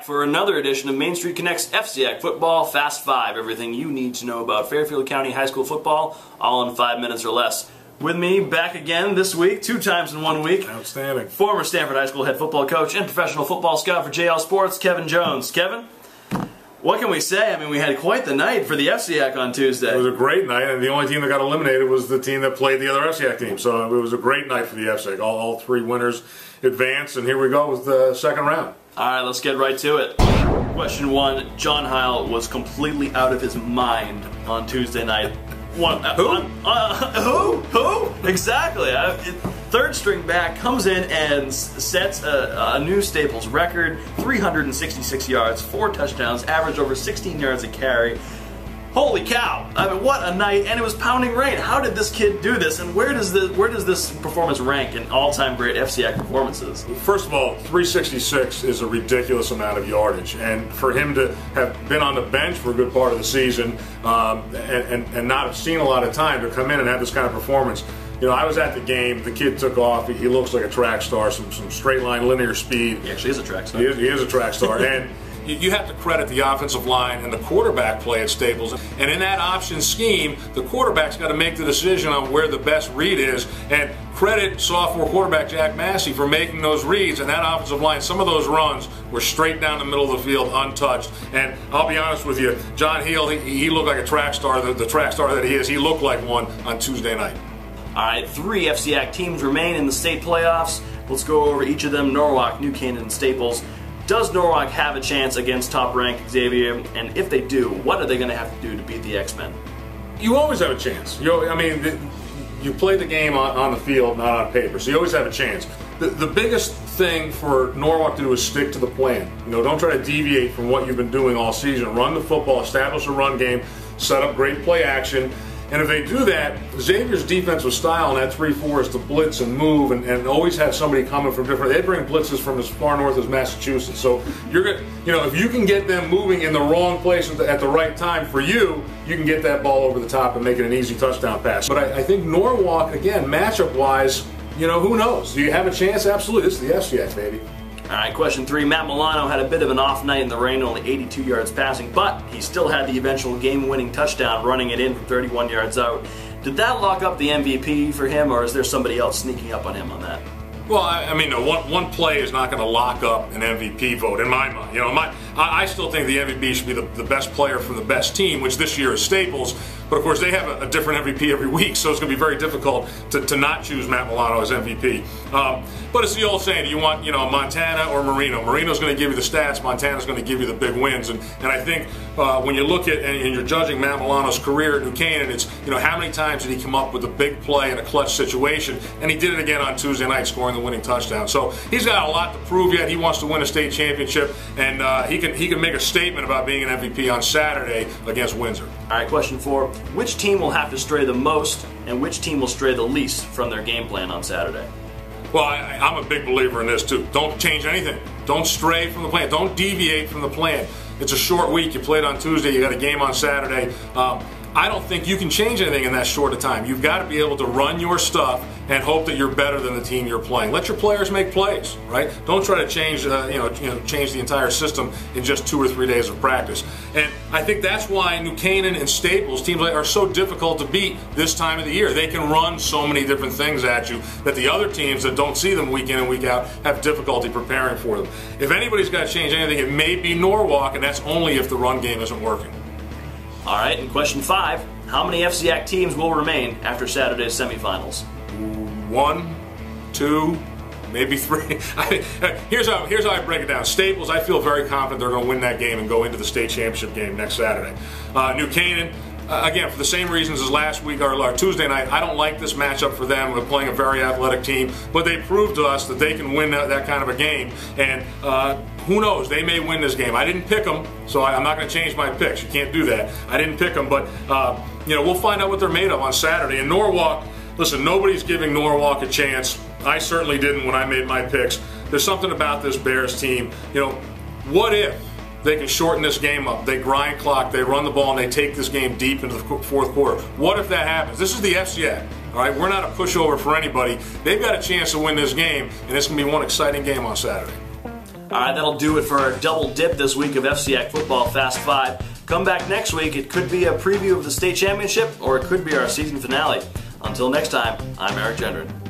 back for another edition of Main Street Connect's FCIAC Football Fast 5. Everything you need to know about Fairfield County High School football, all in 5 minutes or less. With me back again this week, 2 times in 1 week. Outstanding. Former Stanford High School head football coach and professional football scout for JL Sports, Kevin Jones. Kevin, what can we say? I mean, we had quite the night for the FCIAC on Tuesday. It was a great night, and the only team that got eliminated was the team that played the other FCIAC team. So it was a great night for the FCIAC. All 3 winners advanced, and here we go with the second round. All right, let's get right to it. Question 1, John Heil was completely out of his mind on Tuesday night. Who? Exactly. Third string back comes in and sets a new Staples record, 366 yards, 4 touchdowns, averaged over 16 yards a carry. Holy cow! I mean, what a night! And it was pounding rain. How did this kid do this? And where does this performance rank in all-time great FCIAC performances? First of all, 366 is a ridiculous amount of yardage, and for him to have been on the bench for a good part of the season and not have seen a lot of time to come in and have this kind of performance. You know, I was at the game. The kid took off. He looks like a track star. Some straight line, linear speed. He actually is a track star. He is a track star, and you have to credit the offensive line and the quarterback play at Staples. And in that option scheme, the quarterback's got to make the decision on where the best read is. And credit sophomore quarterback Jack Massey for making those reads. And that offensive line, some of those runs were straight down the middle of the field, untouched. And I'll be honest with you, John Heil, he looked like a track star, the track star that he is. He looked like one on Tuesday night. All right, 3 FCIAC teams remain in the state playoffs. Let's go over each of them: Norwalk, New Canaan, and Staples. Does Norwalk have a chance against top-ranked Xavier? And if they do, what are they going to have to do to beat the X-Men? You always have a chance. You play the game on the field, not on paper, so you always have a chance. The biggest thing for Norwalk to do is stick to the plan. You know, don't try to deviate from what you've been doing all season. Run the football, establish a run game, set up great play action. And if they do that, Xavier's defensive style in that 3-4 is to blitz and move and always have somebody coming from different. They bring blitzes from as far north as Massachusetts. So you're gonna, if you can get them moving in the wrong place at the right time for you, you can get that ball over the top and make it an easy touchdown pass. But I think Norwalk, again, matchup-wise, who knows? Do you have a chance? Absolutely. This is the FCIAC, baby. All right, question 3. Matt Milano had a bit of an off night in the rain, only 82 yards passing, but he still had the eventual game-winning touchdown, running it in from 31 yards out. Did that lock up the MVP for him, or is there somebody else sneaking up on him on that? Well, I mean, one play is not going to lock up an MVP vote in my mind. I still think the MVP should be the best player from the best team, which this year is Staples. But of course, they have a different MVP every week, so it's going to be very difficult to not choose Matt Milano as MVP. But it's the old saying: you want Montana or Marino. Marino's going to give you the stats. Montana's going to give you the big wins. And I think when you look at and you're judging Matt Milano's career at New Canaan, it's how many times did he come up with a big play in a clutch situation, and he did it again on Tuesday night, scoring the winning touchdown. So he's got a lot to prove yet. He wants to win a state championship, and he can make a statement about being an MVP on Saturday against Windsor. All right, question 4. Which team will have to stray the most, and which team will stray the least from their game plan on Saturday? Well, I'm a big believer in this too. Don't change anything. Don't stray from the plan. Don't deviate from the plan. It's a short week. You played on Tuesday. You got a game on Saturday. I don't think you can change anything in that short of time. You've got to be able to run your stuff and hope that you're better than the team you're playing. Let your players make plays, right? Don't try to change, change the entire system in just 2 or 3 days of practice. And I think that's why New Canaan and Staples teams are so difficult to beat this time of the year. They can run so many different things at you that the other teams that don't see them week in and week out have difficulty preparing for them. If anybody's got to change anything, it may be Norwalk, and that's only if the run game isn't working. All right, and question 5, how many FCIAC teams will remain after Saturday's semifinals? 1, 2, maybe 3. Here's how I break it down. Staples, I feel very confident they're going to win that game and go into the state championship game next Saturday. New Canaan, again, for the same reasons as last week, our Tuesday night, I don't like this matchup for them. We're playing a very athletic team, but they proved to us that they can win that kind of a game. And who knows? They may win this game. I didn't pick them, so I'm not going to change my picks. You can't do that. I didn't pick them, but we'll find out what they're made of on Saturday. And Norwalk, listen, nobody's giving Norwalk a chance. I certainly didn't when I made my picks. There's something about this Bears team. What if they can shorten this game up? They grind clock, they run the ball, and they take this game deep into the 4th quarter. What if that happens? This is the FCIAC. All right, we're not a pushover for anybody. They've got a chance to win this game, and it's going to be one exciting game on Saturday. Alright, that'll do it for our double dip this week of FCIAC Football Fast 5. Come back next week. It could be a preview of the state championship, or it could be our season finale. Until next time, I'm Eric Gendron.